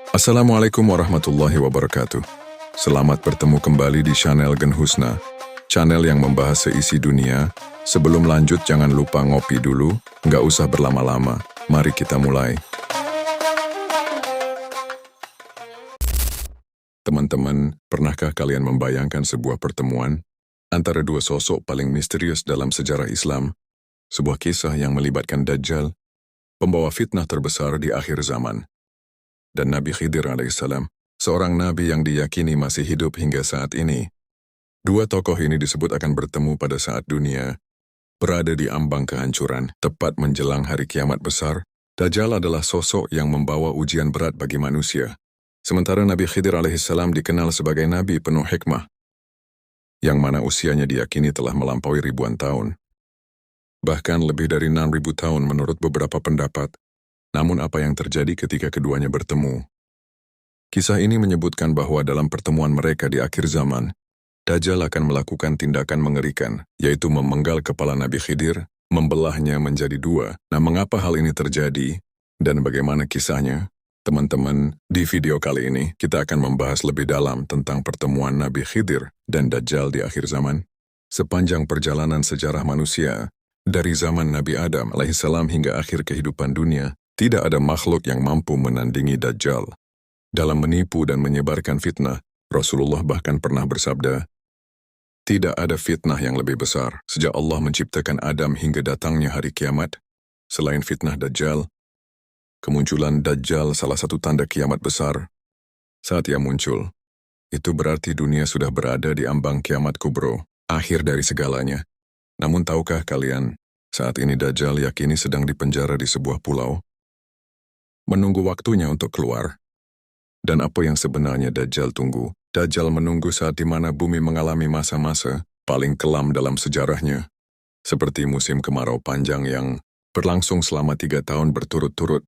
Assalamualaikum warahmatullahi wabarakatuh. Selamat bertemu kembali di channel Gen Husna, channel yang membahas seisi dunia. Sebelum lanjut jangan lupa ngopi dulu, nggak usah berlama-lama. Mari kita mulai. Teman-teman, pernahkah kalian membayangkan sebuah pertemuan antara dua sosok paling misterius dalam sejarah Islam? Sebuah kisah yang melibatkan Dajjal, pembawa fitnah terbesar di akhir zaman, dan Nabi Khidir alaihissalam, seorang nabi yang diyakini masih hidup hingga saat ini. Dua tokoh ini disebut akan bertemu pada saat dunia berada di ambang kehancuran, tepat menjelang hari kiamat besar. Dajjal adalah sosok yang membawa ujian berat bagi manusia. Sementara Nabi Khidir alaihissalam dikenal sebagai nabi penuh hikmah, yang mana usianya diyakini telah melampaui ribuan tahun. Bahkan lebih dari 6.000 tahun menurut beberapa pendapat. Namun apa yang terjadi ketika keduanya bertemu? Kisah ini menyebutkan bahwa dalam pertemuan mereka di akhir zaman, Dajjal akan melakukan tindakan mengerikan, yaitu memenggal kepala Nabi Khidir, membelahnya menjadi dua. Nah, mengapa hal ini terjadi dan bagaimana kisahnya? Teman-teman, di video kali ini kita akan membahas lebih dalam tentang pertemuan Nabi Khidir dan Dajjal di akhir zaman. Sepanjang perjalanan sejarah manusia, dari zaman Nabi Adam alaihissalam hingga akhir kehidupan dunia, tidak ada makhluk yang mampu menandingi Dajjal. Dalam menipu dan menyebarkan fitnah, Rasulullah bahkan pernah bersabda, "Tidak ada fitnah yang lebih besar sejak Allah menciptakan Adam hingga datangnya hari kiamat, selain fitnah Dajjal." Kemunculan Dajjal salah satu tanda kiamat besar. Saat ia muncul, itu berarti dunia sudah berada di ambang kiamat kubro, akhir dari segalanya. Namun tahukah kalian, saat ini Dajjal yakini sedang dipenjara di sebuah pulau, menunggu waktunya untuk keluar. Dan apa yang sebenarnya Dajjal tunggu? Dajjal menunggu saat di mana bumi mengalami masa-masa paling kelam dalam sejarahnya, seperti musim kemarau panjang yang berlangsung selama 3 tahun berturut-turut.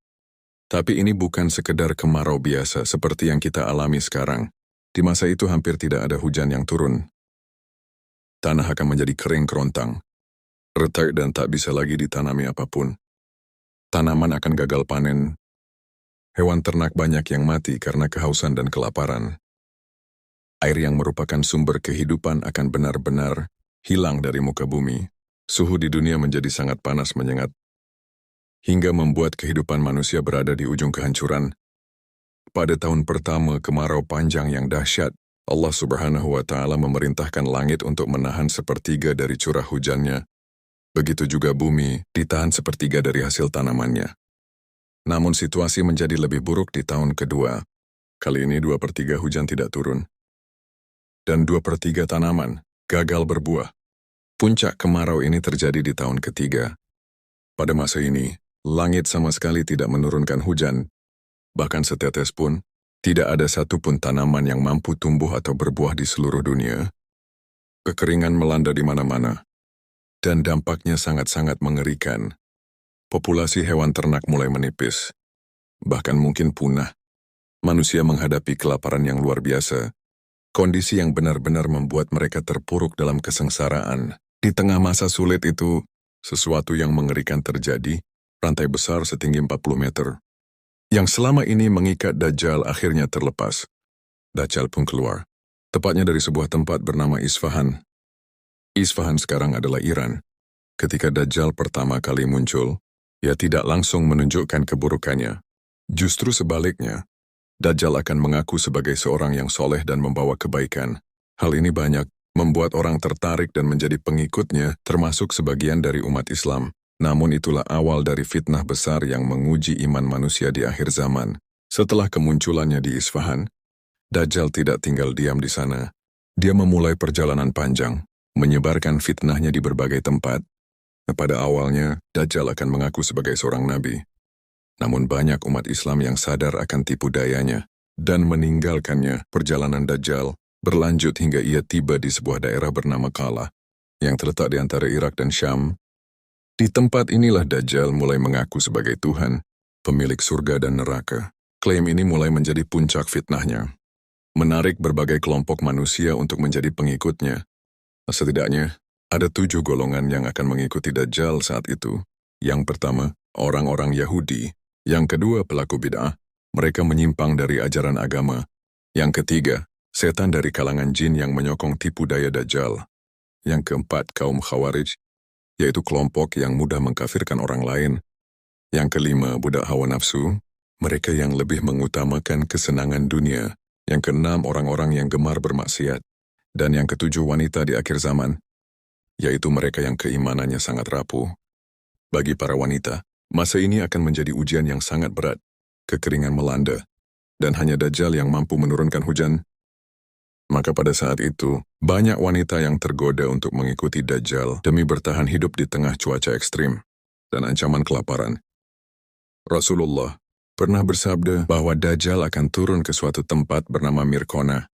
Tapi ini bukan sekedar kemarau biasa seperti yang kita alami sekarang. Di masa itu hampir tidak ada hujan yang turun. Tanah akan menjadi kering kerontang, retak dan tak bisa lagi ditanami apapun. Tanaman akan gagal panen. Hewan ternak banyak yang mati karena kehausan dan kelaparan. Air yang merupakan sumber kehidupan akan benar-benar hilang dari muka bumi. Suhu di dunia menjadi sangat panas menyengat, hingga membuat kehidupan manusia berada di ujung kehancuran. Pada tahun pertama kemarau panjang yang dahsyat, Allah Subhanahu wa Ta'ala memerintahkan langit untuk menahan sepertiga dari curah hujannya. Begitu juga bumi ditahan sepertiga dari hasil tanamannya. Namun situasi menjadi lebih buruk di tahun kedua. Kali ini 2/3 hujan tidak turun. Dan 2/3 tanaman gagal berbuah. Puncak kemarau ini terjadi di tahun ketiga. Pada masa ini, langit sama sekali tidak menurunkan hujan. Bahkan setetes pun, tidak ada satupun tanaman yang mampu tumbuh atau berbuah di seluruh dunia. Kekeringan melanda di mana-mana. Dan dampaknya sangat-sangat mengerikan. Populasi hewan ternak mulai menipis, bahkan mungkin punah. Manusia menghadapi kelaparan yang luar biasa, kondisi yang benar-benar membuat mereka terpuruk dalam kesengsaraan. Di tengah masa sulit itu, sesuatu yang mengerikan terjadi, rantai besar setinggi 40 meter. Yang selama ini mengikat Dajjal akhirnya terlepas. Dajjal pun keluar, tepatnya dari sebuah tempat bernama Isfahan. Isfahan sekarang adalah Iran. Ketika Dajjal pertama kali muncul, ia tidak langsung menunjukkan keburukannya. Justru sebaliknya, Dajjal akan mengaku sebagai seorang yang soleh dan membawa kebaikan. Hal ini banyak membuat orang tertarik dan menjadi pengikutnya, termasuk sebagian dari umat Islam. Namun itulah awal dari fitnah besar yang menguji iman manusia di akhir zaman. Setelah kemunculannya di Isfahan, Dajjal tidak tinggal diam di sana. Dia memulai perjalanan panjang, menyebarkan fitnahnya di berbagai tempat. Pada awalnya, Dajjal akan mengaku sebagai seorang nabi. Namun banyak umat Islam yang sadar akan tipu dayanya dan meninggalkannya. Perjalanan Dajjal berlanjut hingga ia tiba di sebuah daerah bernama Kala, yang terletak di antara Irak dan Syam. Di tempat inilah Dajjal mulai mengaku sebagai Tuhan, pemilik surga dan neraka. Klaim ini mulai menjadi puncak fitnahnya, menarik berbagai kelompok manusia untuk menjadi pengikutnya. Setidaknya, ada 7 golongan yang akan mengikuti Dajjal saat itu. Yang pertama, orang-orang Yahudi. Yang kedua, pelaku bid'ah. mereka menyimpang dari ajaran agama. Yang ketiga, setan dari kalangan jin yang menyokong tipu daya Dajjal. Yang keempat, kaum Khawarij, yaitu kelompok yang mudah mengkafirkan orang lain. Yang kelima, budak hawa nafsu, mereka yang lebih mengutamakan kesenangan dunia. Yang keenam, orang-orang yang gemar bermaksiat. Dan yang ketujuh, wanita di akhir zaman, yaitu mereka yang keimanannya sangat rapuh. Bagi para wanita, masa ini akan menjadi ujian yang sangat berat. Kekeringan melanda, dan hanya Dajjal yang mampu menurunkan hujan. Maka pada saat itu, banyak wanita yang tergoda untuk mengikuti Dajjal demi bertahan hidup di tengah cuaca ekstrim dan ancaman kelaparan. Rasulullah pernah bersabda bahwa Dajjal akan turun ke suatu tempat bernama Mirkona,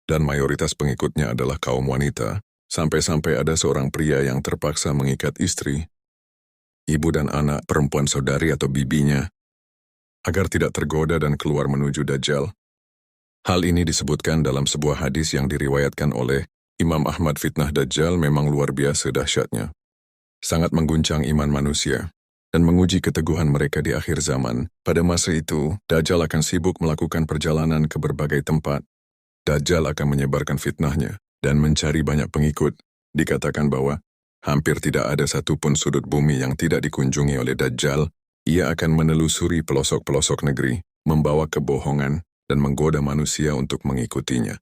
dan mayoritas pengikutnya adalah kaum wanita, sampai-sampai ada seorang pria yang terpaksa mengikat istri, ibu dan anak perempuan saudari atau bibinya, agar tidak tergoda dan keluar menuju Dajjal. Hal ini disebutkan dalam sebuah hadis yang diriwayatkan oleh Imam Ahmad. Fitnah Dajjal memang luar biasa dahsyatnya. Sangat mengguncang iman manusia dan menguji keteguhan mereka di akhir zaman. Pada masa itu, Dajjal akan sibuk melakukan perjalanan ke berbagai tempat. Dajjal akan menyebarkan fitnahnya dan mencari banyak pengikut. Dikatakan bahwa hampir tidak ada satupun sudut bumi yang tidak dikunjungi oleh Dajjal. Ia akan menelusuri pelosok-pelosok negeri, membawa kebohongan, dan menggoda manusia untuk mengikutinya.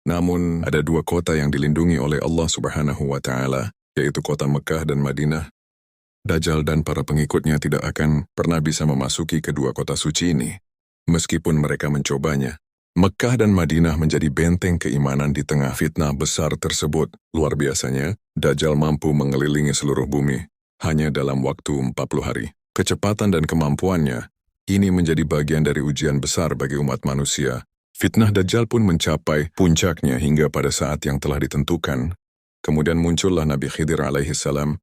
Namun, ada dua kota yang dilindungi oleh Allah Subhanahu wa Ta'ala, yaitu kota Mekah dan Madinah. Dajjal dan para pengikutnya tidak akan pernah bisa memasuki kedua kota suci ini. Meskipun mereka mencobanya, Mekah dan Madinah menjadi benteng keimanan di tengah fitnah besar tersebut. Luar biasanya, Dajjal mampu mengelilingi seluruh bumi hanya dalam waktu 40 hari. Kecepatan dan kemampuannya, ini menjadi bagian dari ujian besar bagi umat manusia. Fitnah Dajjal pun mencapai puncaknya hingga pada saat yang telah ditentukan. Kemudian muncullah Nabi Khidir alaihissalam.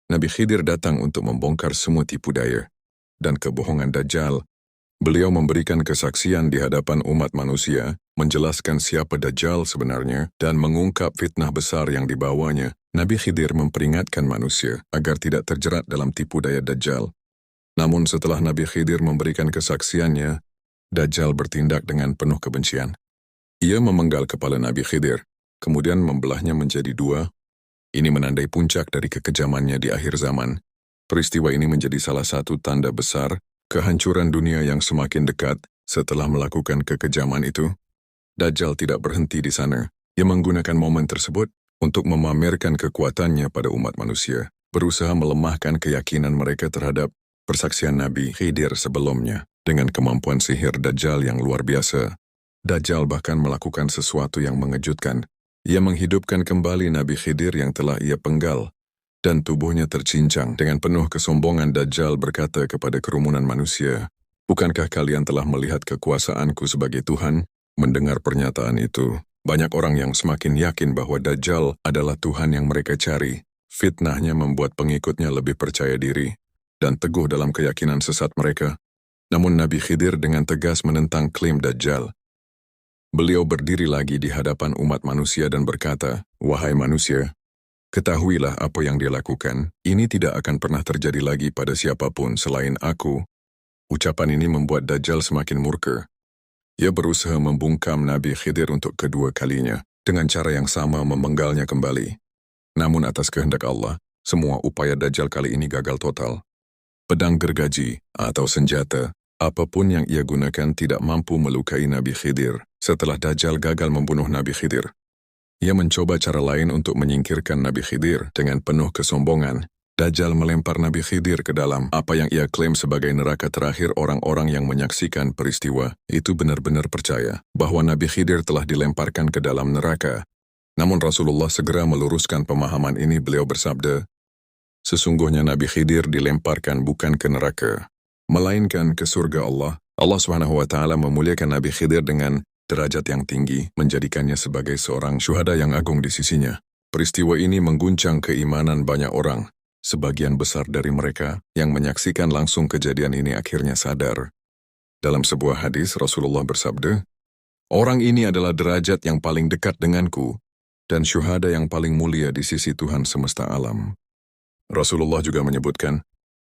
Nabi Khidir datang untuk membongkar semua tipu daya dan kebohongan Dajjal. Beliau memberikan kesaksian di hadapan umat manusia, menjelaskan siapa Dajjal sebenarnya, dan mengungkap fitnah besar yang dibawanya. Nabi Khidir memperingatkan manusia agar tidak terjerat dalam tipu daya Dajjal. Namun setelah Nabi Khidir memberikan kesaksiannya, Dajjal bertindak dengan penuh kebencian. Ia memenggal kepala Nabi Khidir, kemudian membelahnya menjadi dua. Ini menandai puncak dari kekejamannya di akhir zaman. Peristiwa ini menjadi salah satu tanda besar kehancuran dunia yang semakin dekat setelah melakukan kekejaman itu. Dajjal tidak berhenti di sana. Ia menggunakan momen tersebut untuk memamerkan kekuatannya pada umat manusia, berusaha melemahkan keyakinan mereka terhadap persaksian Nabi Khidir sebelumnya. Dengan kemampuan sihir Dajjal yang luar biasa, Dajjal bahkan melakukan sesuatu yang mengejutkan. Ia menghidupkan kembali Nabi Khidir yang telah ia penggal, dan tubuhnya tercincang. Dengan penuh kesombongan Dajjal berkata kepada kerumunan manusia, "Bukankah kalian telah melihat kekuasaanku sebagai Tuhan?" Mendengar pernyataan itu, banyak orang yang semakin yakin bahwa Dajjal adalah Tuhan yang mereka cari. Fitnahnya membuat pengikutnya lebih percaya diri dan teguh dalam keyakinan sesat mereka. Namun Nabi Khidir dengan tegas menentang klaim Dajjal. Beliau berdiri lagi di hadapan umat manusia dan berkata, "Wahai manusia, ketahuilah apa yang dia lakukan. Ini tidak akan pernah terjadi lagi pada siapapun selain aku." Ucapan ini membuat Dajjal semakin murka. Ia berusaha membungkam Nabi Khidir untuk kedua kalinya, dengan cara yang sama memenggalnya kembali. Namun atas kehendak Allah, semua upaya Dajjal kali ini gagal total. Pedang gergaji atau senjata, apapun yang ia gunakan tidak mampu melukai Nabi Khidir. Setelah Dajjal gagal membunuh Nabi Khidir, ia mencoba cara lain untuk menyingkirkan Nabi Khidir. Dengan penuh kesombongan, Dajjal melempar Nabi Khidir ke dalam apa yang ia klaim sebagai neraka terakhir. Orang-orang yang menyaksikan peristiwa itu benar-benar percaya bahwa Nabi Khidir telah dilemparkan ke dalam neraka. Namun Rasulullah segera meluruskan pemahaman ini. Beliau bersabda, "Sesungguhnya Nabi Khidir dilemparkan bukan ke neraka, melainkan ke surga Allah." Allah SWT memuliakan Nabi Khidir dengan derajat yang tinggi, menjadikannya sebagai seorang syuhada yang agung di sisinya. Peristiwa ini mengguncang keimanan banyak orang. Sebagian besar dari mereka yang menyaksikan langsung kejadian ini akhirnya sadar. Dalam sebuah hadis, Rasulullah bersabda, "Orang ini adalah derajat yang paling dekat denganku dan syuhada yang paling mulia di sisi Tuhan semesta alam." Rasulullah juga menyebutkan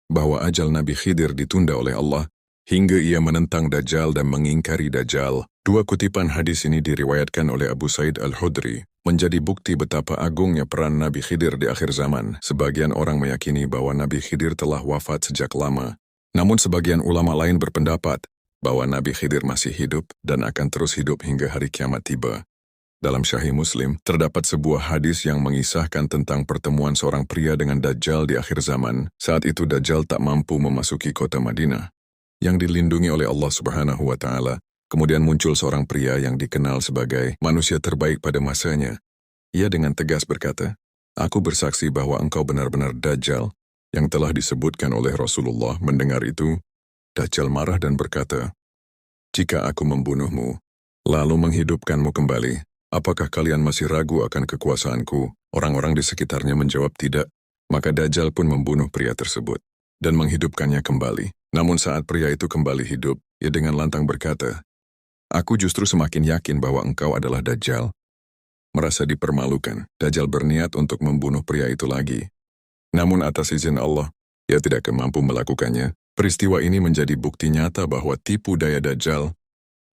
bahwa ajal Nabi Khidir ditunda oleh Allah hingga ia menentang Dajjal dan mengingkari Dajjal. Dua kutipan hadis ini diriwayatkan oleh Abu Sa'id Al-Khudri, menjadi bukti betapa agungnya peran Nabi Khidir di akhir zaman. Sebagian orang meyakini bahwa Nabi Khidir telah wafat sejak lama. Namun sebagian ulama lain berpendapat bahwa Nabi Khidir masih hidup dan akan terus hidup hingga hari kiamat tiba. Dalam Sahih Muslim, terdapat sebuah hadis yang mengisahkan tentang pertemuan seorang pria dengan Dajjal di akhir zaman. Saat itu Dajjal tak mampu memasuki kota Madinah, yang dilindungi oleh Allah Subhanahu wa Ta'ala. Kemudian muncul seorang pria yang dikenal sebagai manusia terbaik pada masanya. Ia dengan tegas berkata, "Aku bersaksi bahwa engkau benar-benar Dajjal," yang telah disebutkan oleh Rasulullah. Mendengar itu, Dajjal marah dan berkata, "Jika aku membunuhmu, lalu menghidupkanmu kembali, apakah kalian masih ragu akan kekuasaanku?" Orang-orang di sekitarnya menjawab tidak. Maka Dajjal pun membunuh pria tersebut dan menghidupkannya kembali. Namun saat pria itu kembali hidup, ia dengan lantang berkata, "Aku justru semakin yakin bahwa engkau adalah Dajjal." Merasa dipermalukan, Dajjal berniat untuk membunuh pria itu lagi. Namun atas izin Allah, ia tidak mampu melakukannya. Peristiwa ini menjadi bukti nyata bahwa tipu daya Dajjal,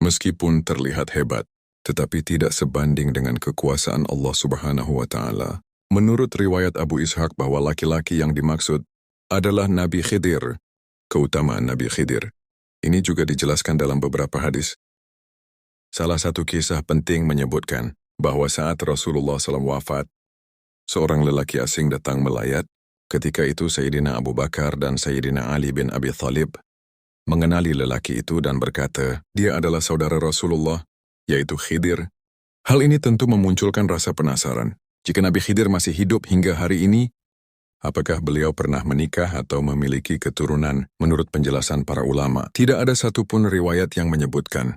meskipun terlihat hebat, tetapi tidak sebanding dengan kekuasaan Allah Subhanahu wa Ta'ala. Menurut riwayat Abu Ishaq bahwa laki-laki yang dimaksud adalah Nabi Khidir. Keutamaan Nabi Khidir ini juga dijelaskan dalam beberapa hadis. Salah satu kisah penting menyebutkan bahwa saat Rasulullah SAW wafat, seorang lelaki asing datang melayat. Ketika itu Sayyidina Abu Bakar dan Sayyidina Ali bin Abi Thalib mengenali lelaki itu dan berkata, dia adalah saudara Rasulullah, yaitu Khidir. Hal ini tentu memunculkan rasa penasaran. Jika Nabi Khidir masih hidup hingga hari ini, apakah beliau pernah menikah atau memiliki keturunan? Menurut penjelasan para ulama, tidak ada satupun riwayat yang menyebutkan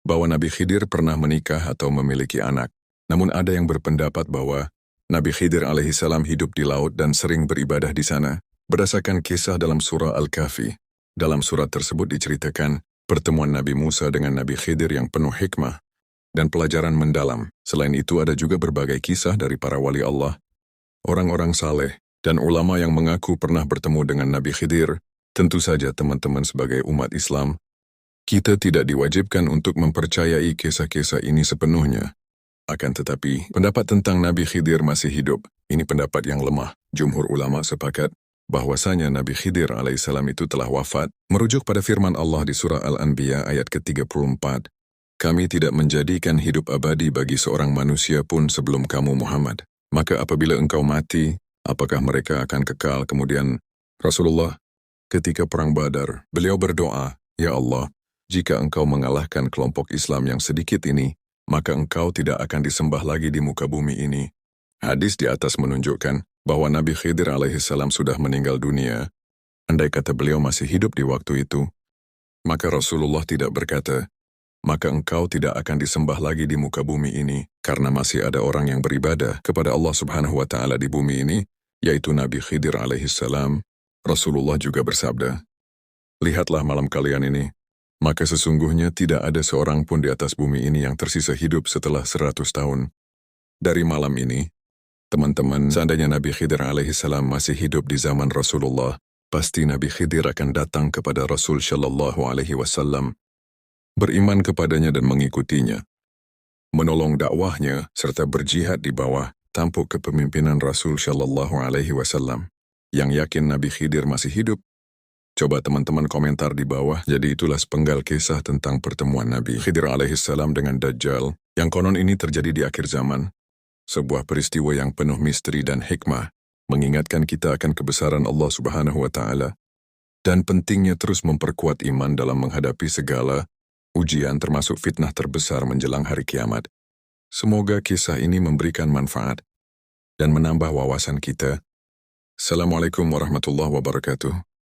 bahwa Nabi Khidir pernah menikah atau memiliki anak. Namun ada yang berpendapat bahwa Nabi Khidir alaihissalam hidup di laut dan sering beribadah di sana. Berdasarkan kisah dalam surah Al-Kahfi, dalam surat tersebut diceritakan pertemuan Nabi Musa dengan Nabi Khidir yang penuh hikmah dan pelajaran mendalam. Selain itu ada juga berbagai kisah dari para wali Allah, orang-orang saleh, dan ulama yang mengaku pernah bertemu dengan Nabi Khidir. Tentu saja teman-teman sebagai umat Islam, kita tidak diwajibkan untuk mempercayai kisah-kisah ini sepenuhnya. Akan tetapi, pendapat tentang Nabi Khidir masih hidup. Ini pendapat yang lemah. Jumhur ulama sepakat bahwasanya Nabi Khidir alaihissalam itu telah wafat. Merujuk pada firman Allah di surah Al-Anbiya ayat ke-34, "Kami tidak menjadikan hidup abadi bagi seorang manusia pun sebelum kamu Muhammad. Maka apabila engkau mati, apakah mereka akan kekal?" Kemudian Rasulullah ketika perang Badar, beliau berdoa, "Ya Allah, jika engkau mengalahkan kelompok Islam yang sedikit ini, maka engkau tidak akan disembah lagi di muka bumi ini." Hadis di atas menunjukkan bahwa Nabi Khidir alaihissalam sudah meninggal dunia. Andai kata beliau masih hidup di waktu itu, maka Rasulullah tidak berkata, "Maka engkau tidak akan disembah lagi di muka bumi ini," karena masih ada orang yang beribadah kepada Allah Subhanahu wa Ta'ala di bumi ini, yaitu Nabi Khidir alaihissalam. Rasulullah juga bersabda, "Lihatlah malam kalian ini, maka sesungguhnya tidak ada seorang pun di atas bumi ini yang tersisa hidup setelah 100 tahun. Dari malam ini, teman-teman, seandainya Nabi Khidir alaihissalam masih hidup di zaman Rasulullah, pasti Nabi Khidir akan datang kepada Rasul Shallallahu Alaihi Wasallam, beriman kepadanya dan mengikutinya, menolong dakwahnya, serta berjihad di bawah tampuk kepemimpinan Rasul Shallallahu Alaihi Wasallam." Yang yakin Nabi Khidir masih hidup? Coba teman-teman komentar di bawah. Jadi itulah sepenggal kisah tentang pertemuan Nabi Khidir alaihissalam dengan Dajjal, yang konon ini terjadi di akhir zaman. Sebuah peristiwa yang penuh misteri dan hikmah, mengingatkan kita akan kebesaran Allah Subhanahu wa Ta'ala, dan pentingnya terus memperkuat iman dalam menghadapi segala ujian termasuk fitnah terbesar menjelang hari kiamat. Semoga kisah ini memberikan manfaat dan menambah wawasan kita. Assalamualaikum warahmatullahi wabarakatuh.